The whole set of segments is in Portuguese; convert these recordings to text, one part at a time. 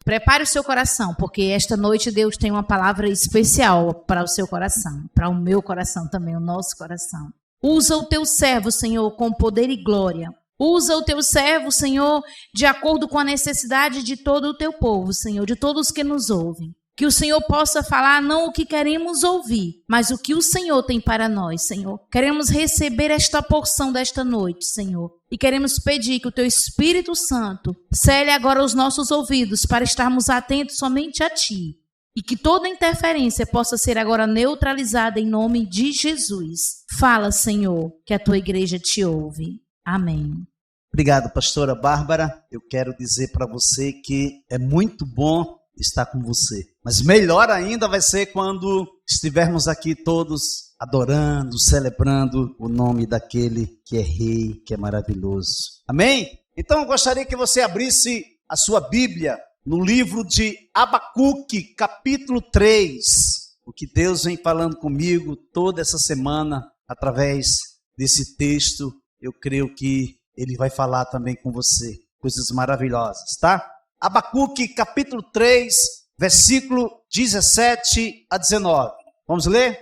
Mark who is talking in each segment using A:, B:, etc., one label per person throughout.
A: Prepare o seu coração, porque esta noite Deus tem uma palavra especial para o seu coração, para o meu coração também, o nosso coração. Usa o teu servo, Senhor, com poder e glória. Usa o teu servo, Senhor, de acordo com a necessidade de todo o teu povo, Senhor, de todos que nos ouvem. Que o Senhor possa falar não o que queremos ouvir, mas o que o Senhor tem para nós, Senhor. Queremos receber esta porção desta noite, Senhor. E queremos pedir que o teu Espírito Santo cele agora os nossos ouvidos para estarmos atentos somente a ti. E que toda interferência possa ser agora neutralizada em nome de Jesus. Fala, Senhor, que a tua igreja te ouve. Amém.
B: Obrigado, pastora Bárbara. Eu quero dizer para você que é muito bom estar com você. Mas melhor ainda vai ser quando estivermos aqui todos adorando, celebrando o nome daquele que é rei, que é maravilhoso. Amém? Então eu gostaria que você abrisse a sua Bíblia no livro de Abacuque, capítulo 3. O que Deus vem falando comigo toda essa semana através desse texto, eu creio que ele vai falar também com você. Coisas maravilhosas, tá? Abacuque, capítulo 3, versículo 17 a 19. Vamos ler?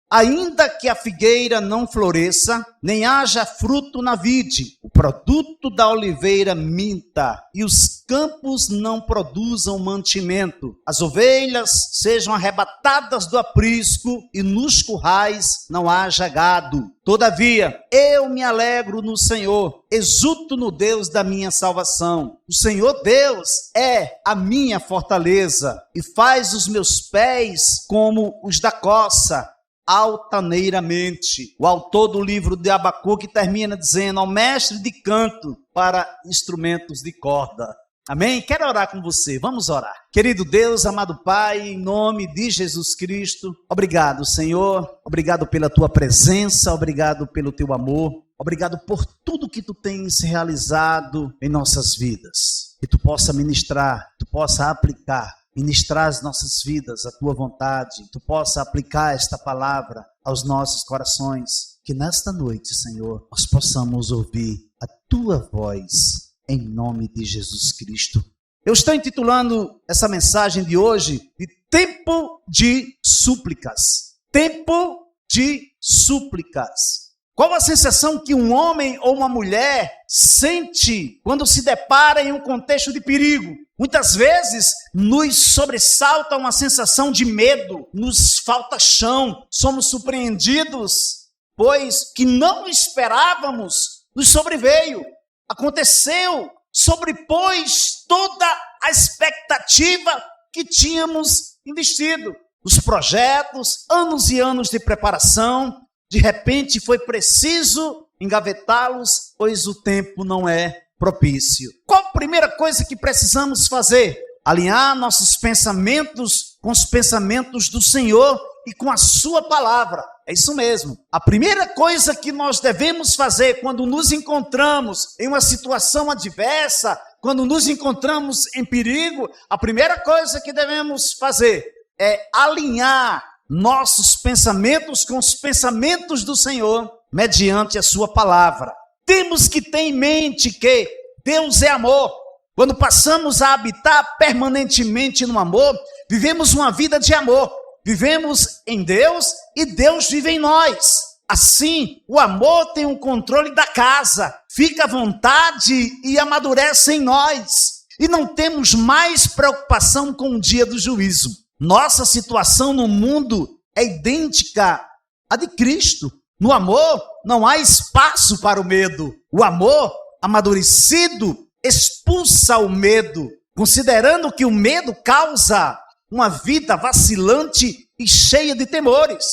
B: Ainda que a figueira não floresça, nem haja fruto na vide, o produto da oliveira minta, e os campos não produzam mantimento, as ovelhas sejam arrebatadas do aprisco, e nos currais não haja gado. Todavia, eu me alegro no Senhor, exulto no Deus da minha salvação. O Senhor Deus é a minha fortaleza, e faz os meus pés como os da coça, altaneiramente. O autor do livro de Abacuque termina dizendo: ao mestre de canto para instrumentos de corda. Amém? Quero orar com você, vamos orar. Querido Deus, amado Pai, em nome de Jesus Cristo, obrigado, Senhor, obrigado pela tua presença, obrigado pelo teu amor, obrigado por tudo que tu tens realizado em nossas vidas. Que tu possa ministrar, tu possa aplicar, ministrar as nossas vidas, a tua vontade, tu possa aplicar esta palavra aos nossos corações, que nesta noite, Senhor, nós possamos ouvir a tua voz, em nome de Jesus Cristo. Eu estou intitulando essa mensagem de hoje de Tempo de Súplicas. Tempo de Súplicas. Qual a sensação que um homem ou uma mulher sente quando se depara em um contexto de perigo? Muitas vezes nos sobressalta uma sensação de medo, nos falta chão, somos surpreendidos, pois que não esperávamos nos sobreveio, aconteceu, sobrepôs toda a expectativa que tínhamos investido. Os projetos, anos e anos de preparação, de repente foi preciso engavetá-los, pois o tempo não é propício. Qual a primeira coisa que precisamos fazer? Alinhar nossos pensamentos com os pensamentos do Senhor e com a sua palavra. É isso mesmo. A primeira coisa que nós devemos fazer quando nos encontramos em uma situação adversa, quando nos encontramos em perigo, a primeira coisa que devemos fazer é alinhar nossos pensamentos com os pensamentos do Senhor, mediante a sua palavra. Temos que ter em mente que Deus é amor. Quando passamos a habitar permanentemente no amor, vivemos uma vida de amor. Vivemos em Deus e Deus vive em nós. Assim, o amor tem o controle da casa, fica à vontade e amadurece em nós. E não temos mais preocupação com o dia do juízo. Nossa situação no mundo é idêntica à de Cristo. No amor, não há espaço para o medo. O amor amadurecido expulsa o medo, considerando que o medo causa uma vida vacilante e cheia de temores.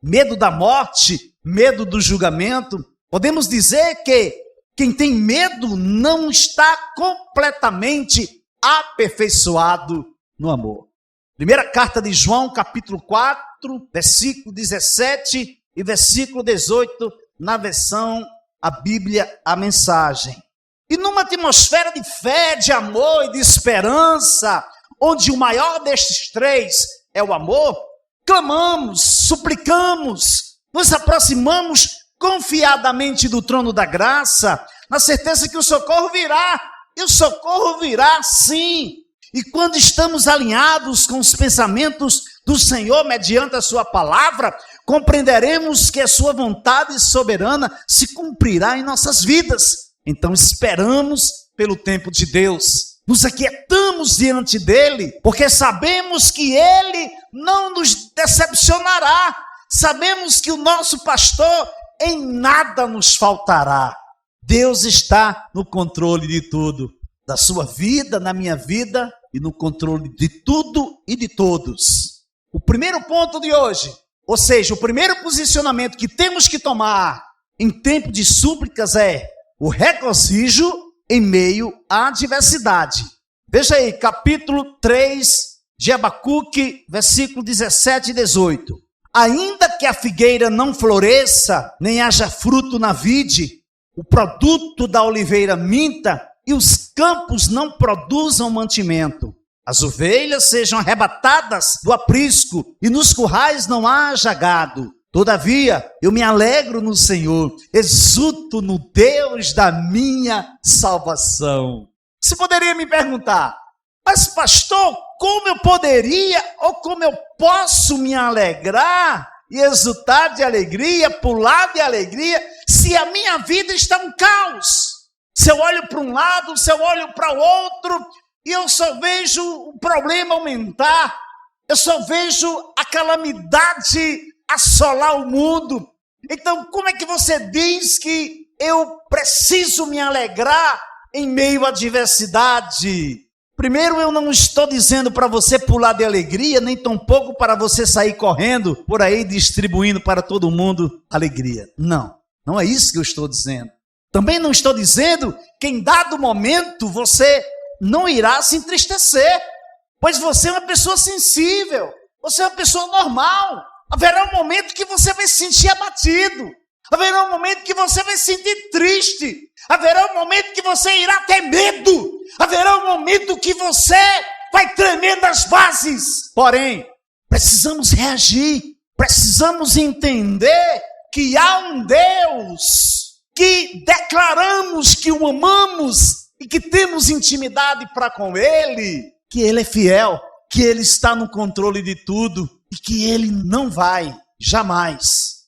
B: Medo da morte, medo do julgamento. Podemos dizer que quem tem medo não está completamente aperfeiçoado no amor. Primeira carta de João, capítulo 4, versículo 17 e versículo 18, na versão, a Bíblia, a Mensagem. E numa atmosfera de fé, de amor e de esperança, onde o maior destes três é o amor, clamamos, suplicamos, nos aproximamos confiadamente do trono da graça, na certeza que o socorro virá, e o socorro virá sim. E quando estamos alinhados com os pensamentos do Senhor, mediante a sua palavra, compreenderemos que a sua vontade soberana se cumprirá em nossas vidas. Então esperamos pelo tempo de Deus. Nos aquietamos diante dele, porque sabemos que ele não nos decepcionará. Sabemos que o nosso pastor em nada nos faltará. Deus está no controle de tudo, da sua vida, na minha vida e no controle de tudo e de todos. O primeiro ponto de hoje, ou seja, o primeiro posicionamento que temos que tomar em tempo de súplicas é o regozijo em meio à adversidade. Veja aí, capítulo 3 de Abacuque, versículo 17 e 18. Ainda que a figueira não floresça, nem haja fruto na vide, o produto da oliveira minta e os campos não produzam mantimento. As ovelhas sejam arrebatadas do aprisco e nos currais não haja gado. Todavia, eu me alegro no Senhor, exulto no Deus da minha salvação. Você poderia me perguntar, mas pastor, como eu poderia ou como eu posso me alegrar e exultar de alegria, pular de alegria, se a minha vida está um caos? Se eu olho para um lado, se eu olho para o outro, e eu só vejo o problema aumentar, eu só vejo a calamidade assolar o mundo. Então, como é que você diz que eu preciso me alegrar em meio à adversidade? Primeiro, eu não estou dizendo para você pular de alegria, nem tampouco para você sair correndo por aí distribuindo para todo mundo alegria. Não, não é isso que eu estou dizendo. Também não estou dizendo que em dado momento você não irá se entristecer, pois você é uma pessoa sensível, você é uma pessoa normal. Haverá um momento que você vai se sentir abatido, haverá um momento que você vai se sentir triste, haverá um momento que você irá ter medo, haverá um momento que você vai tremer nas bases. Porém, precisamos reagir, precisamos entender que há um Deus que declaramos que o amamos e que temos intimidade para com Ele, que Ele é fiel, que Ele está no controle de tudo e que Ele não vai, jamais,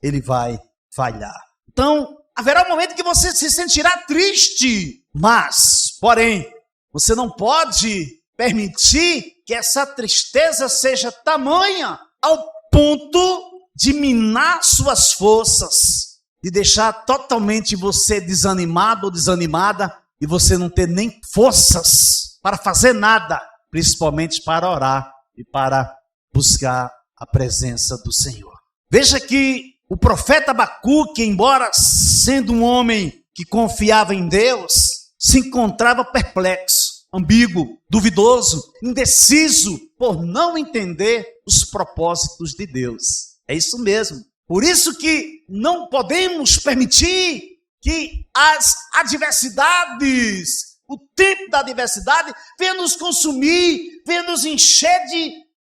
B: Ele vai falhar. Então, haverá um momento que você se sentirá triste, mas, porém, você não pode permitir que essa tristeza seja tamanha ao ponto de minar suas forças, de deixar totalmente você desanimado ou desanimada e você não ter nem forças para fazer nada, principalmente para orar e para buscar a presença do Senhor. Veja que o profeta Abacuque, embora sendo um homem que confiava em Deus, se encontrava perplexo, ambíguo, duvidoso, indeciso, por não entender os propósitos de Deus. É isso mesmo. Por isso que não podemos permitir que as adversidades, o tempo da adversidade, venha nos consumir, venha nos encher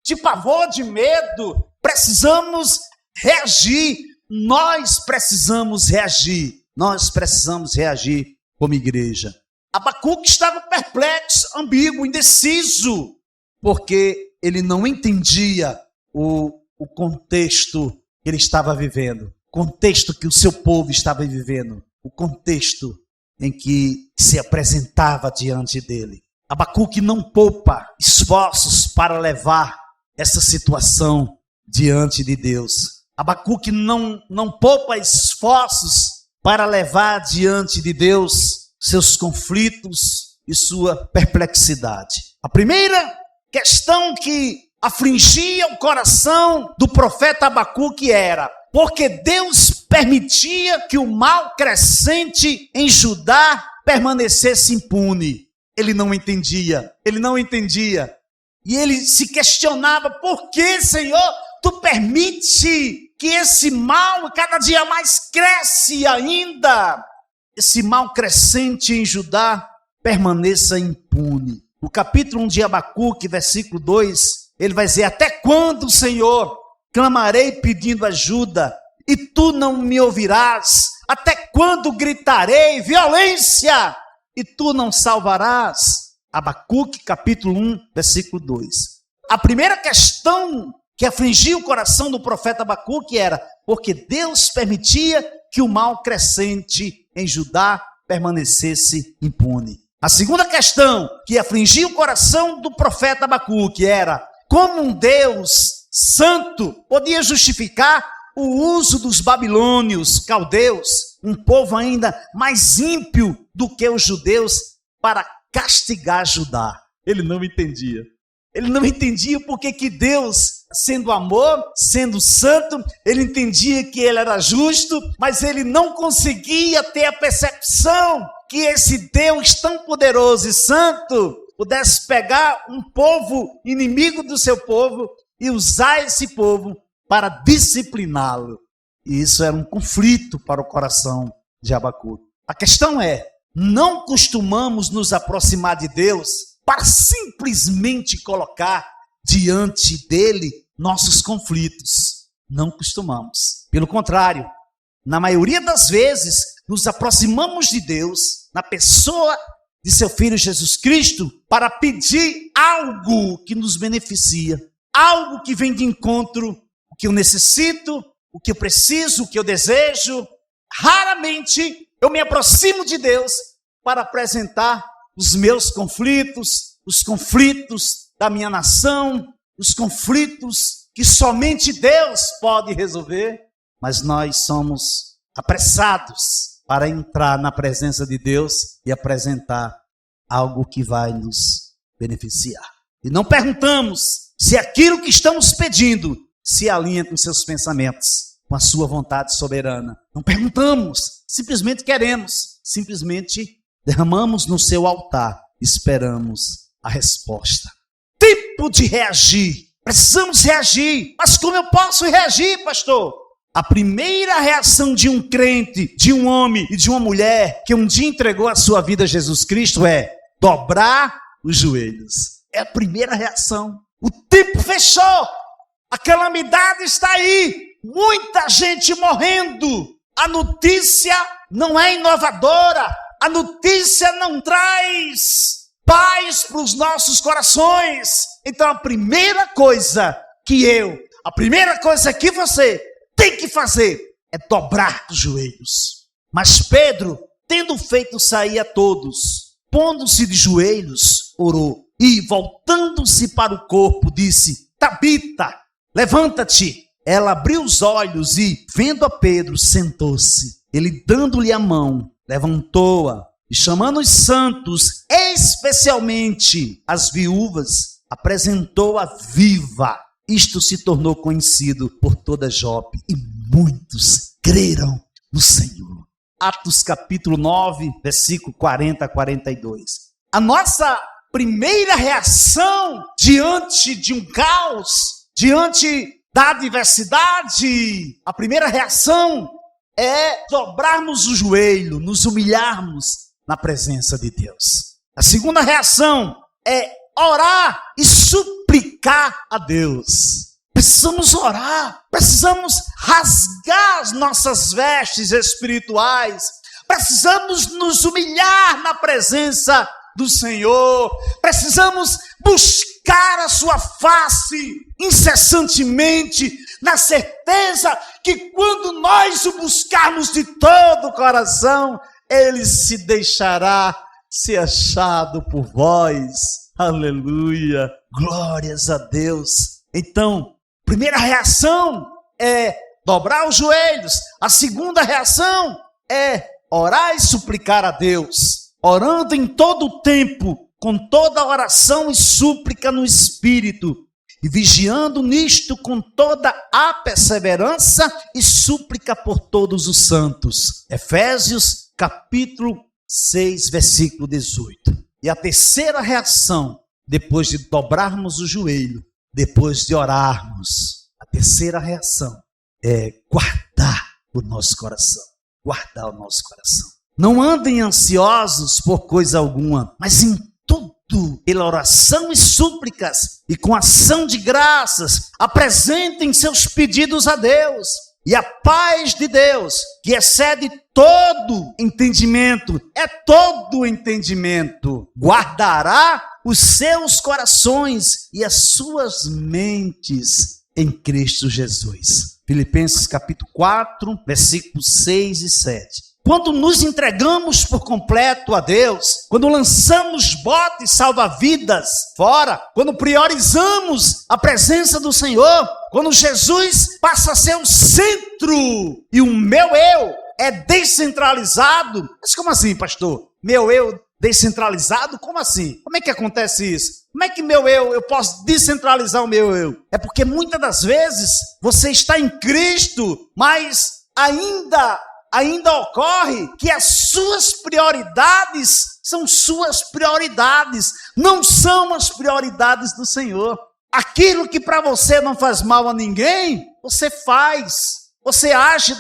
B: de pavor, de medo. Precisamos reagir. Nós precisamos reagir como igreja. Abacuque estava perplexo, ambíguo, indeciso, porque ele não entendia o contexto que ele estava vivendo, o contexto que o seu povo estava vivendo, o contexto em que se apresentava diante dele. Abacuque não poupa esforços para levar essa situação diante de Deus. Abacuque não poupa esforços para levar diante de Deus seus conflitos e sua perplexidade. A primeira questão que afligia o coração do profeta Abacuque era porque Deus permitia que o mal crescente em Judá permanecesse impune. Ele não entendia. E ele se questionava, por que, Senhor, tu permite que esse mal cada dia mais cresce ainda? Esse mal crescente em Judá permaneça impune. No capítulo 1 de Abacuque, versículo 2, ele vai dizer, até quando, Senhor, clamarei pedindo ajuda, e tu não me ouvirás? Até quando gritarei violência, e tu não salvarás? Abacuque, capítulo 1, versículo 2. A primeira questão que afligia o coração do profeta Abacuque era porque Deus permitia que o mal crescente em Judá permanecesse impune. A segunda questão que afligia o coração do profeta Abacuque era como um Deus santo podia justificar o uso dos babilônios, caldeus, um povo ainda mais ímpio do que os judeus, para castigar Judá. Ele não entendia. Ele não entendia porque que Deus, sendo amor, sendo santo, ele entendia que ele era justo, mas ele não conseguia ter a percepção que esse Deus tão poderoso e santo pudesse pegar um povo inimigo do seu povo e usar esse povo para discipliná-lo. E isso era um conflito para o coração de Abacuque. A questão é, não costumamos nos aproximar de Deus para simplesmente colocar diante dele nossos conflitos. Não costumamos. Pelo contrário, na maioria das vezes, nos aproximamos de Deus, na pessoa de seu Filho Jesus Cristo, para pedir algo que nos beneficia, algo que vem de encontro, o que eu necessito, o que eu preciso, o que eu desejo. Raramente eu me aproximo de Deus para apresentar os meus conflitos, os conflitos da minha nação, os conflitos que somente Deus pode resolver, mas nós somos apressados para entrar na presença de Deus e apresentar algo que vai nos beneficiar. E não perguntamos se aquilo que estamos pedindo se alinha com seus pensamentos, com a sua vontade soberana. Não perguntamos, simplesmente queremos, simplesmente derramamos no seu altar, esperamos a resposta. Tempo de reagir. Precisamos reagir. Mas como eu posso reagir, pastor? A primeira reação de um crente, de um homem e de uma mulher que um dia entregou a sua vida a Jesus Cristo é dobrar os joelhos. É a primeira reação. O tempo fechou. A calamidade está aí. Muita gente morrendo. A notícia não é inovadora. A notícia não traz paz para os nossos corações. Então a primeira coisa que você tem que fazer é dobrar os joelhos. Mas Pedro, tendo feito sair a todos, pondo-se de joelhos, orou. E voltando-se para o corpo, disse: Tabita, levanta-te. Ela abriu os olhos e, vendo a Pedro, sentou-se. Ele, dando-lhe a mão, levantou-a e, chamando os santos, especialmente as viúvas, apresentou-a viva. Isto se tornou conhecido por toda Jope e muitos creram no Senhor. Atos capítulo 9, versículo 40 a 42. A nossa primeira reação diante de um caos, diante da adversidade, a primeira reação é dobrarmos o joelho, nos humilharmos na presença de Deus. A segunda reação é orar e suplicar a Deus. Precisamos orar, precisamos rasgar as nossas vestes espirituais, precisamos nos humilhar na presença do Senhor, precisamos buscar a sua face incessantemente, na certeza que quando nós o buscarmos de todo o coração, ele se deixará ser achado por vós. Aleluia, glórias a Deus. Então, primeira reação é dobrar os joelhos. A segunda reação é orar e suplicar a Deus, orando em todo o tempo, com toda oração e súplica no Espírito, e vigiando nisto com toda a perseverança e súplica por todos os santos. Efésios capítulo 6, versículo 18. E a terceira reação, depois de dobrarmos o joelho, depois de orarmos, a terceira reação é guardar o nosso coração. Guardar o nosso coração. Não andem ansiosos por coisa alguma, mas em tudo, pela oração e súplicas, e com ação de graças, apresentem seus pedidos a Deus. E a paz de Deus, que excede todo entendimento, guardará os seus corações e as suas mentes em Cristo Jesus. Filipenses capítulo 4, versículos 6 e 7. Quando nos entregamos por completo a Deus, quando lançamos botes salva-vidas fora, quando priorizamos a presença do Senhor, quando Jesus passa a ser o centro e o meu eu é descentralizado. Mas como assim, pastor? Meu eu descentralizado? Como assim? Como é que acontece isso? Como é que eu posso descentralizar o meu eu? É porque muitas das vezes você está em Cristo, mas ainda ocorre que as suas prioridades são suas prioridades, não são as prioridades do Senhor. Aquilo que para você não faz mal a ninguém, você faz. Você age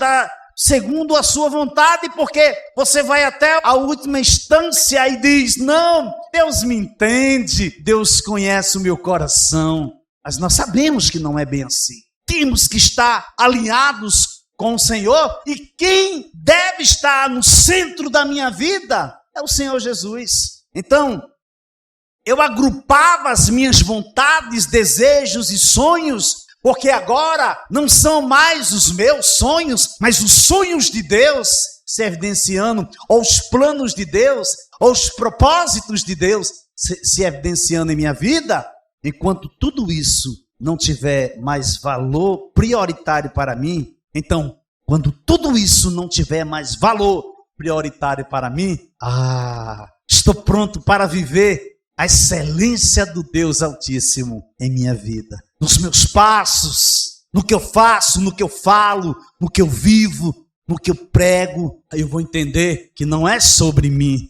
B: segundo a sua vontade, porque você vai até a última instância e diz, não, Deus me entende, Deus conhece o meu coração. Mas nós sabemos que não é bem assim. Temos que estar alinhados com o Senhor, e quem deve estar no centro da minha vida é o Senhor Jesus. Então, eu agrupava as minhas vontades, desejos e sonhos, porque agora não são mais os meus sonhos, mas os sonhos de Deus se evidenciando, ou os planos de Deus, ou os propósitos de Deus se evidenciando em minha vida. Enquanto tudo isso não tiver mais valor prioritário para mim, então, quando tudo isso não tiver mais valor prioritário para mim, estou pronto para viver a excelência do Deus Altíssimo em minha vida. Nos meus passos, no que eu faço, no que eu falo, no que eu vivo, no que eu prego, aí eu vou entender que não é sobre mim.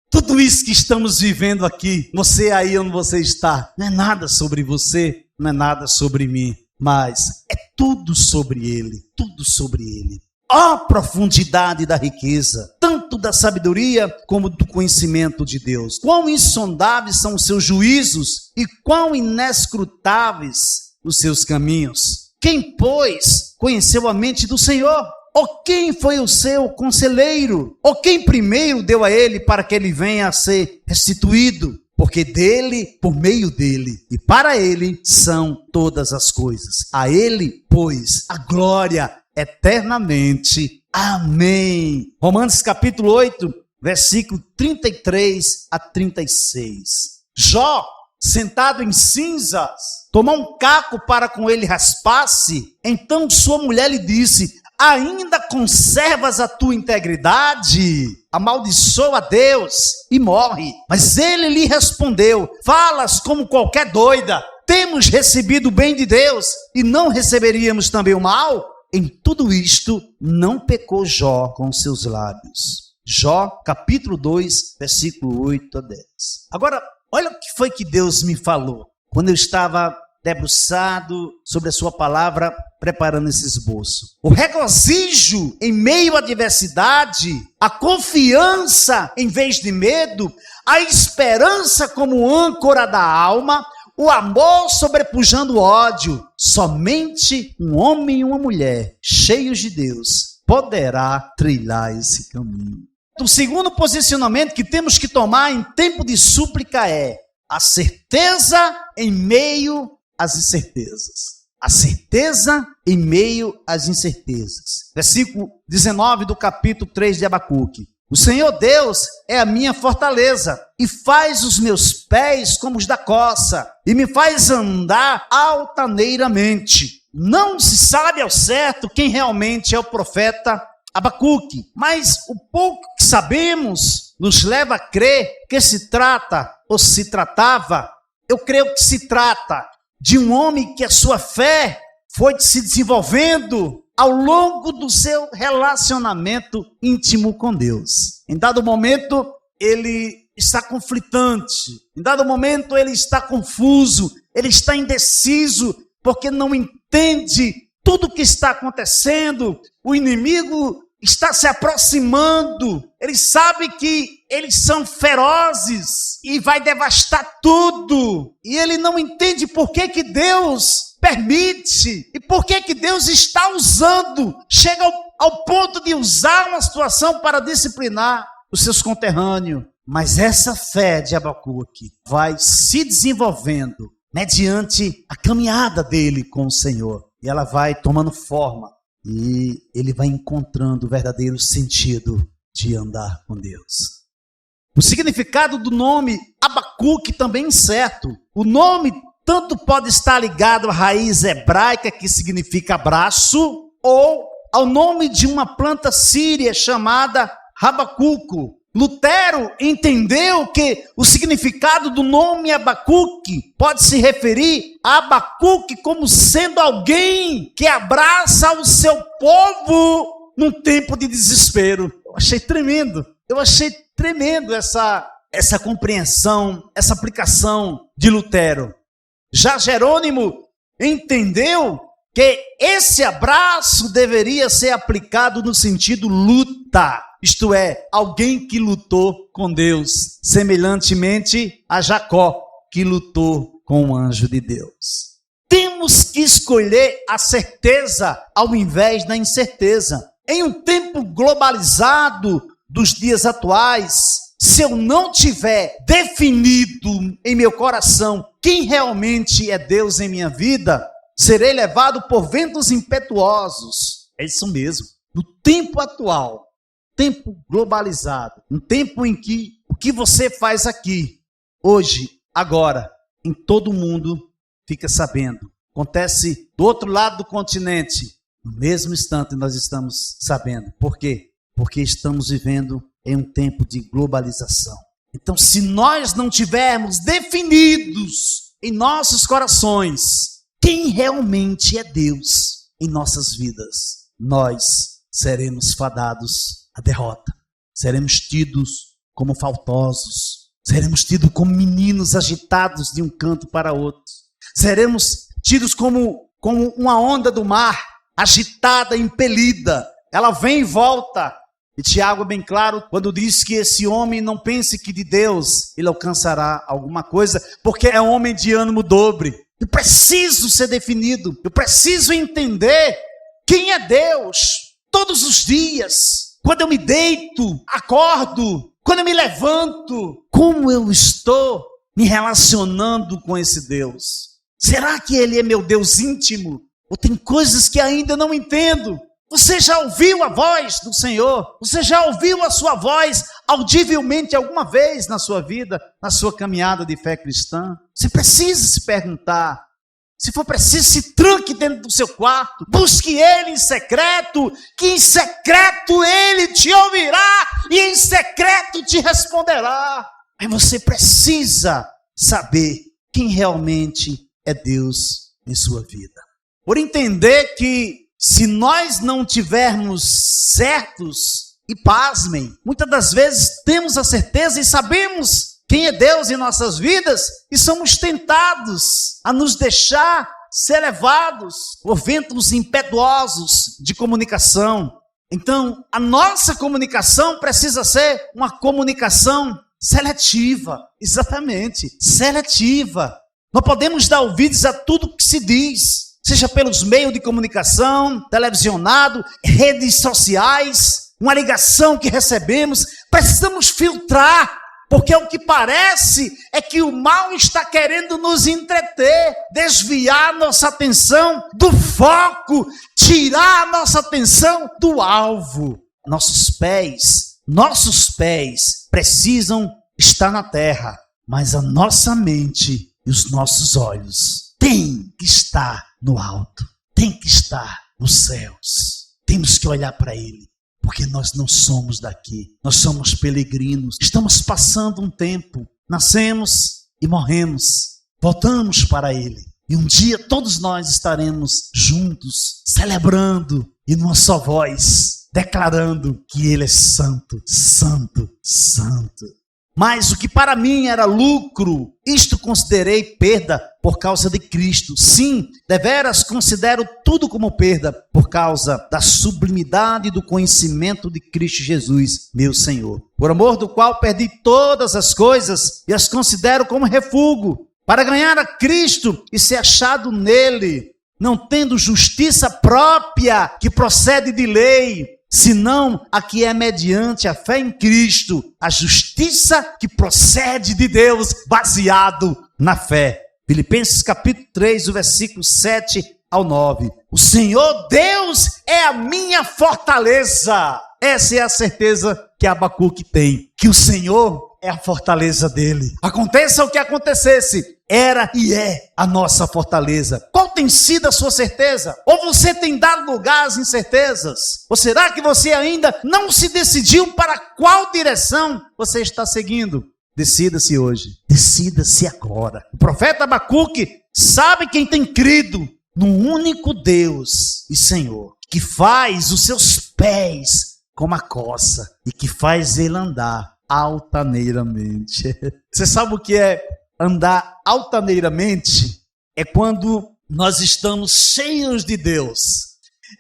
B: Tudo isso que estamos vivendo aqui, você aí onde você está, não é nada sobre você, não é nada sobre mim. Mas é tudo sobre Ele, tudo sobre Ele. Ó profundidade da riqueza, tanto da sabedoria como do conhecimento de Deus. Quão insondáveis são os seus juízos e quão inescrutáveis os seus caminhos. Quem, pois, conheceu a mente do Senhor? Ou quem foi o seu conselheiro? Ou quem primeiro deu a ele para que ele venha a ser restituído? Porque dele, por meio dele e para ele são todas as coisas. A ele, pois, a glória eternamente. Amém. Romanos capítulo 8, versículo 33 a 36. Jó, sentado em cinzas, tomou um caco para com ele raspar-se. Então sua mulher lhe disse, ainda conservas a tua integridade? Amaldiçoa a Deus e morre. Mas ele lhe respondeu, falas como qualquer doida. Temos recebido o bem de Deus e não receberíamos também o mal? Em tudo isto não pecou Jó com seus lábios. Jó capítulo 2, versículo 8 a 10. Agora, olha o que foi que Deus me falou quando eu estava debruçado sobre a sua palavra, preparando esse esboço. O regozijo em meio à adversidade, a confiança em vez de medo, a esperança como âncora da alma, o amor sobrepujando o ódio. Somente um homem e uma mulher cheios de Deus poderá trilhar esse caminho. O segundo posicionamento que temos que tomar em tempo de súplica é a certeza em meio às incertezas. A certeza em meio às incertezas. Versículo 19 do capítulo 3 de Abacuque. O Senhor Deus é a minha fortaleza e faz os meus pés como os da coça e me faz andar altaneiramente. Não se sabe ao certo quem realmente é o profeta Abacuque, mas o pouco que sabemos nos leva a crer que se trata, ou se tratava, eu creio que se trata de um homem que a sua fé foi se desenvolvendo ao longo do seu relacionamento íntimo com Deus. Em dado momento, ele está conflitante. Em dado momento, ele está confuso. Ele está indeciso, porque não entende tudo o que está acontecendo. O inimigo está se aproximando. Ele sabe que eles são ferozes e vai devastar tudo. E ele não entende por que Deus permite? E por que Deus está usando? Chega ao ponto de usar uma situação para disciplinar os seus conterrâneos. Mas essa fé de Abacuque vai se desenvolvendo mediante a caminhada dele com o Senhor. E ela vai tomando forma. E ele vai encontrando o verdadeiro sentido de andar com Deus. O significado do nome Abacuque também é incerto. O nome tanto pode estar ligado à raiz hebraica, que significa abraço, ou ao nome de uma planta síria chamada Habacuco. Lutero entendeu que o significado do nome Abacuque pode se referir a Abacuque como sendo alguém que abraça o seu povo num tempo de desespero. Eu achei tremendo essa compreensão, essa aplicação de Lutero. Já Jerônimo entendeu que esse abraço deveria ser aplicado no sentido luta, isto é, alguém que lutou com Deus, semelhantemente a Jacó, que lutou com o anjo de Deus. Temos que escolher a certeza ao invés da incerteza. Em um tempo globalizado dos dias atuais, se eu não tiver definido em meu coração quem realmente é Deus em minha vida, serei levado por ventos impetuosos. É isso mesmo. No tempo atual, tempo globalizado, um tempo em que o que você faz aqui, hoje, agora, em todo o mundo, fica sabendo. Acontece do outro lado do continente, no mesmo instante nós estamos sabendo. Por quê? Porque estamos vivendo em um tempo de globalização. Então, se nós não tivermos definidos em nossos corações quem realmente é Deus em nossas vidas, nós seremos fadados à derrota. Seremos tidos como faltosos. Seremos tidos como meninos agitados de um canto para outro. Seremos tidos como uma onda do mar, agitada, impelida. Ela vem e volta. E Tiago é bem claro quando diz que esse homem não pense que de Deus ele alcançará alguma coisa, porque é um homem de ânimo dobre. Eu preciso ser definido, eu preciso entender quem é Deus todos os dias. Quando eu me deito, acordo, quando eu me levanto, como eu estou me relacionando com esse Deus? Será que ele é meu Deus íntimo? Ou tem coisas que ainda não entendo? Você já ouviu a voz do Senhor? Você já ouviu a sua voz audivelmente alguma vez na sua vida, na sua caminhada de fé cristã? Você precisa se perguntar. Se for preciso, se tranque dentro do seu quarto. Busque Ele em secreto, que em secreto Ele te ouvirá e em secreto te responderá. Mas você precisa saber quem realmente é Deus em sua vida. Por entender que se nós não tivermos certos, e pasmem, muitas das vezes temos a certeza e sabemos quem é Deus em nossas vidas e somos tentados a nos deixar ser levados por ventos impetuosos de comunicação. Então, a nossa comunicação precisa ser uma comunicação seletiva, exatamente, seletiva. Não podemos dar ouvidos a tudo que se diz, seja pelos meios de comunicação, televisionado, redes sociais, uma ligação que recebemos. Precisamos filtrar, porque o que parece é que o mal está querendo nos entreter, desviar nossa atenção do foco, tirar a nossa atenção do alvo. Nossos pés precisam estar na terra, mas a nossa mente e os nossos olhos têm que estar no alto, têm que estar nos céus. Temos que olhar para Ele, porque nós não somos daqui, nós somos peregrinos. Estamos passando um tempo, nascemos e morremos, voltamos para Ele. E um dia todos nós estaremos juntos, celebrando e numa só voz, declarando que Ele é santo, santo, santo. Mas o que para mim era lucro, isto considerei perda por causa de Cristo. Sim, deveras considero tudo como perda por causa da sublimidade do conhecimento de Cristo Jesus, meu Senhor. Por amor do qual perdi todas as coisas e as considero como refúgio, para ganhar a Cristo e ser achado nele, não tendo justiça própria que procede de lei, senão a que é mediante a fé em Cristo, a justiça que procede de Deus, baseado na fé. Filipenses capítulo 3, o versículo 7 ao 9. O Senhor Deus é a minha fortaleza. Essa é a certeza que Abacuque tem, que o Senhor é a fortaleza dele. Aconteça o que acontecesse, era e é a nossa fortaleza. Qual tem sido a sua certeza? Ou você tem dado lugar às incertezas? Ou será que você ainda não se decidiu para qual direção você está seguindo? Decida-se hoje. Decida-se agora. O profeta Abacuque sabe quem tem crido no único Deus e Senhor, que faz os seus pés como a coça e que faz ele andar altaneiramente. Você sabe o que é andar altaneiramente? É quando nós estamos cheios de Deus.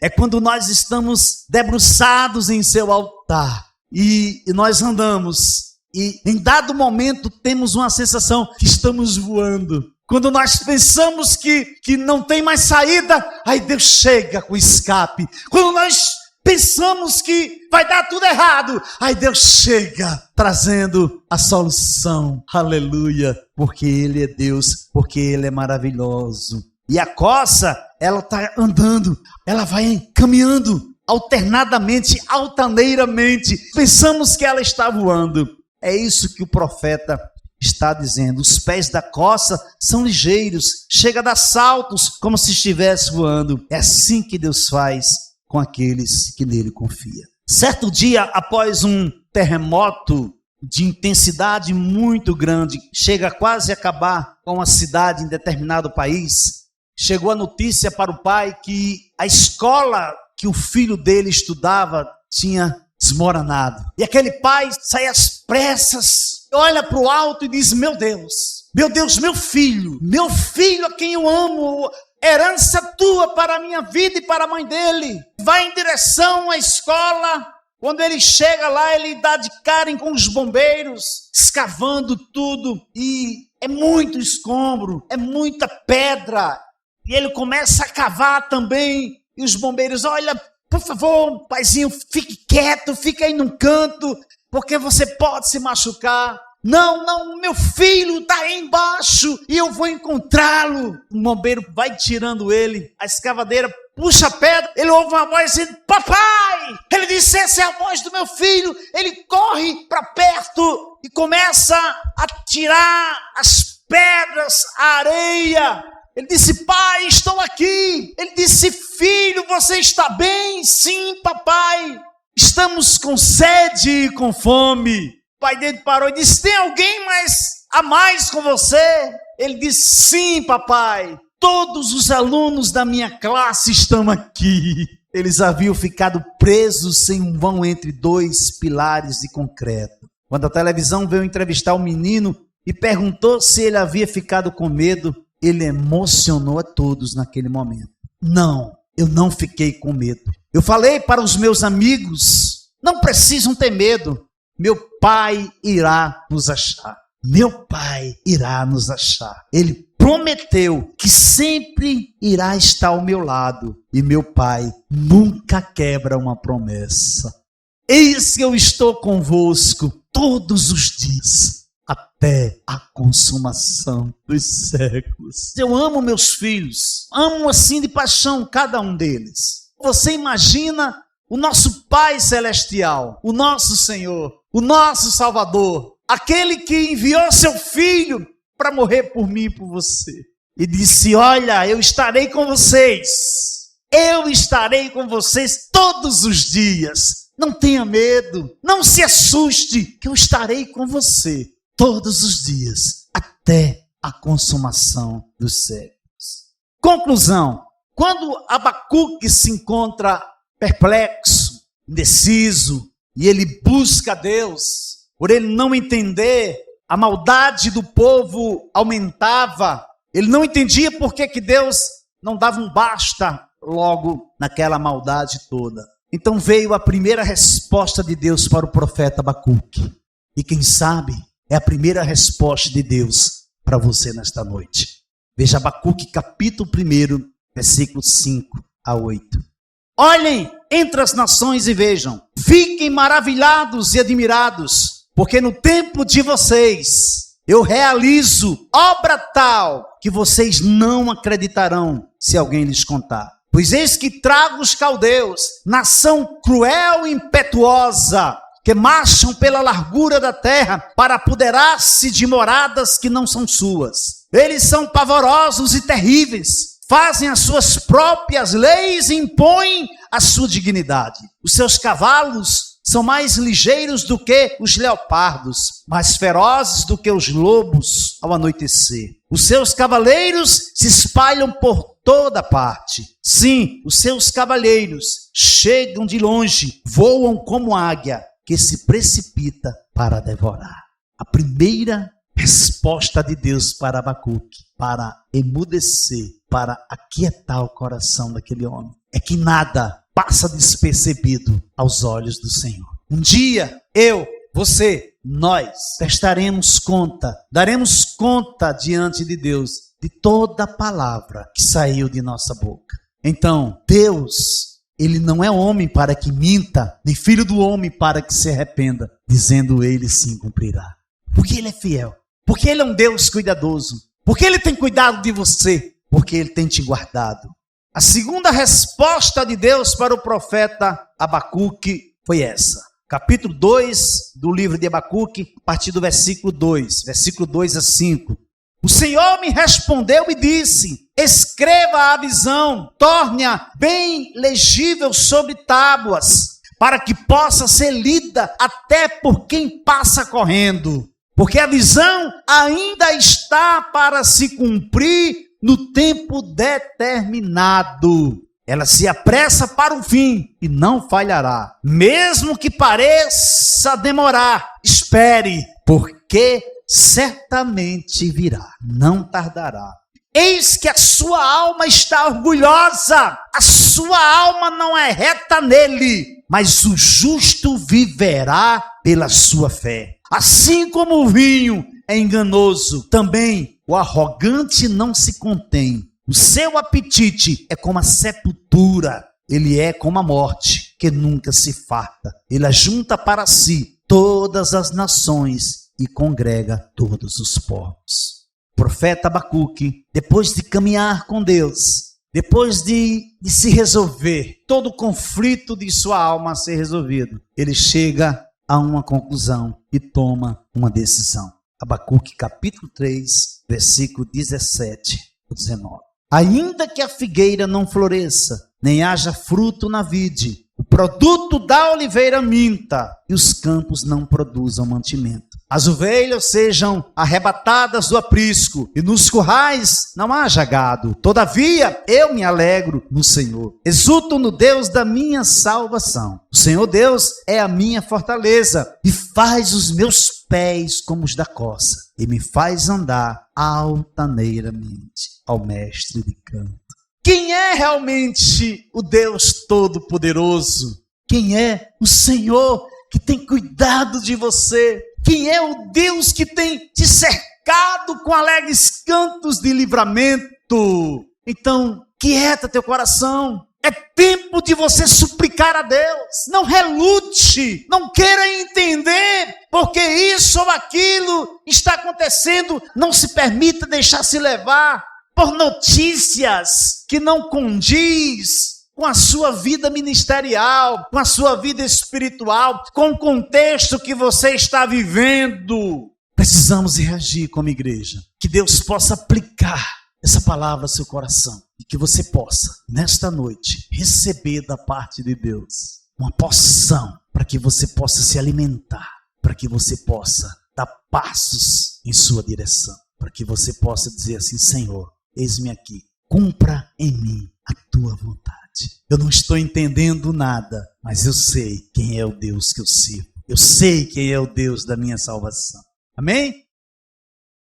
B: É quando nós estamos debruçados em seu altar. E nós andamos. E em dado momento temos uma sensação que estamos voando. Quando nós pensamos que não tem mais saída, aí Deus chega com escape. Quando nós pensamos que vai dar tudo errado, aí Deus chega trazendo a solução. Aleluia, porque Ele é Deus, porque Ele é maravilhoso. E a coça, ela está andando, ela vai caminhando alternadamente, altaneiramente. Pensamos que ela está voando. É isso que o profeta está dizendo. Os pés da coça são ligeiros, chega a dar saltos como se estivesse voando. É assim que Deus faz com aqueles que nele confiam. Certo dia, após um terremoto de intensidade muito grande, chega quase a acabar com a cidade em determinado país, chegou a notícia para o pai que a escola que o filho dele estudava tinha desmoronado. E aquele pai sai às pressas, olha para o alto e diz: meu Deus, meu filho a quem eu amo, herança tua para a minha vida e para a mãe dele. Vai em direção à escola. Quando ele chega lá, ele dá de cara com os bombeiros, escavando tudo. E é muito escombro, é muita pedra. E ele começa a cavar também. E os bombeiros: olha, por favor, paizinho, fique quieto, fica aí num canto, porque você pode se machucar. Não, meu filho está aí embaixo e eu vou encontrá-lo. O bombeiro vai tirando ele, a escavadeira puxa a pedra, ele ouve uma voz dizendo: papai! Ele disse: essa é a voz do meu filho. Ele corre para perto e começa a tirar as pedras, a areia. Ele disse: pai, estou aqui. Ele disse: filho, você está bem? Sim, papai. Estamos com sede e com fome. O pai dele parou e disse: tem alguém a mais com você? Ele disse: sim, papai. Todos os alunos da minha classe estão aqui. Eles haviam ficado presos em um vão entre dois pilares de concreto. Quando a televisão veio entrevistar o menino e perguntou se ele havia ficado com medo, ele emocionou a todos naquele momento. Não, eu não fiquei com medo. Eu falei para os meus amigos: não precisam ter medo. Meu pai irá nos achar. Meu pai irá nos achar. Ele prometeu que sempre irá estar ao meu lado. E meu pai nunca quebra uma promessa. Eis que eu estou convosco todos os dias, até a consumação dos séculos. Eu amo meus filhos, amo assim de paixão cada um deles. Você imagina o nosso Pai Celestial, o nosso Senhor, o nosso Salvador, aquele que enviou seu Filho para morrer por mim e por você. E disse: olha, eu estarei com vocês. Eu estarei com vocês todos os dias. Não tenha medo, não se assuste, que eu estarei com você todos os dias, até a consumação dos séculos. Conclusão: quando Abacuque se encontra perplexo, indeciso, e ele busca a Deus, por ele não entender, a maldade do povo aumentava, ele não entendia por que Deus não dava um basta logo naquela maldade toda. Então veio a primeira resposta de Deus para o profeta Abacuque, e quem sabe é a primeira resposta de Deus para você nesta noite. Veja Abacuque capítulo 1, versículos 5 a 8. Olhem entre as nações e vejam, fiquem maravilhados e admirados, porque no tempo de vocês eu realizo obra tal que vocês não acreditarão se alguém lhes contar. Pois eis que trago os caldeus, nação cruel e impetuosa, que marcham pela largura da terra para apoderar-se de moradas que não são suas. Eles são pavorosos e terríveis, fazem as suas próprias leis e impõem a sua dignidade. Os seus cavalos são mais ligeiros do que os leopardos, mais ferozes do que os lobos ao anoitecer. Os seus cavaleiros se espalham por toda parte. Sim, os seus cavaleiros chegam de longe, voam como águia que se precipita para devorar. A primeira resposta de Deus para Abacuque, para emudecer, para aquietar o coração daquele homem, é que nada passa despercebido aos olhos do Senhor. Um dia, eu, você, nós prestaremos conta, daremos conta diante de Deus de toda palavra que saiu de nossa boca. Então, Deus, Ele não é homem para que minta, nem filho do homem para que se arrependa, dizendo Ele sim cumprirá. Porque Ele é fiel, porque Ele é um Deus cuidadoso, porque Ele tem cuidado de você, porque Ele tem te guardado. A segunda resposta de Deus para o profeta Abacuque foi essa. Capítulo 2 do livro de Abacuque, a partir do versículo 2 a 5. O Senhor me respondeu e disse: escreva a visão, torne-a bem legível sobre tábuas, para que possa ser lida até por quem passa correndo. Porque a visão ainda está para se cumprir no tempo determinado. Ela se apressa para o fim e não falhará. Mesmo que pareça demorar, espere, porque certamente virá, não tardará. Eis que a sua alma está orgulhosa, a sua alma não é reta nele, mas o justo viverá pela sua fé. Assim como o vinho é enganoso, também o arrogante não se contém. O seu apetite é como a sepultura, ele é como a morte, que nunca se farta. Ele ajunta para si todas as nações e congrega todos os povos. O profeta Abacuque, depois de caminhar com Deus, depois de se resolver, todo o conflito de sua alma a ser resolvido, ele chega a uma conclusão e toma uma decisão. Abacuque capítulo 3, versículo 17 a 19. Ainda que a figueira não floresça, nem haja fruto na vide, o produto da oliveira minta, e os campos não produzam mantimento. As ovelhas sejam arrebatadas do aprisco, e nos currais não haja gado. Todavia, eu me alegro no Senhor. Exulto no Deus da minha salvação. O Senhor Deus é a minha fortaleza, e faz os meus pés como os da corça, e me faz andar altaneiramente ao mestre de canto. Quem é realmente o Deus Todo-Poderoso? Quem é o Senhor que tem cuidado de você? Quem é o Deus que tem te cercado com alegres cantos de livramento? Então, quieta teu coração. É tempo de você suplicar a Deus. Não relute, não queira entender porque isso ou aquilo está acontecendo. Não se permita deixar se levar por notícias que não condiz com a sua vida ministerial, com a sua vida espiritual, com o contexto que você está vivendo. Precisamos reagir como igreja. Que Deus possa aplicar essa palavra ao seu coração e que você possa, nesta noite, receber da parte de Deus uma porção para que você possa se alimentar, para que você possa dar passos em sua direção, para que você possa dizer assim: Senhor, eis-me aqui, cumpra em mim a tua vontade. Eu não estou entendendo nada, mas eu sei quem é o Deus que eu sirvo. Eu sei quem é o Deus da minha salvação. Amém?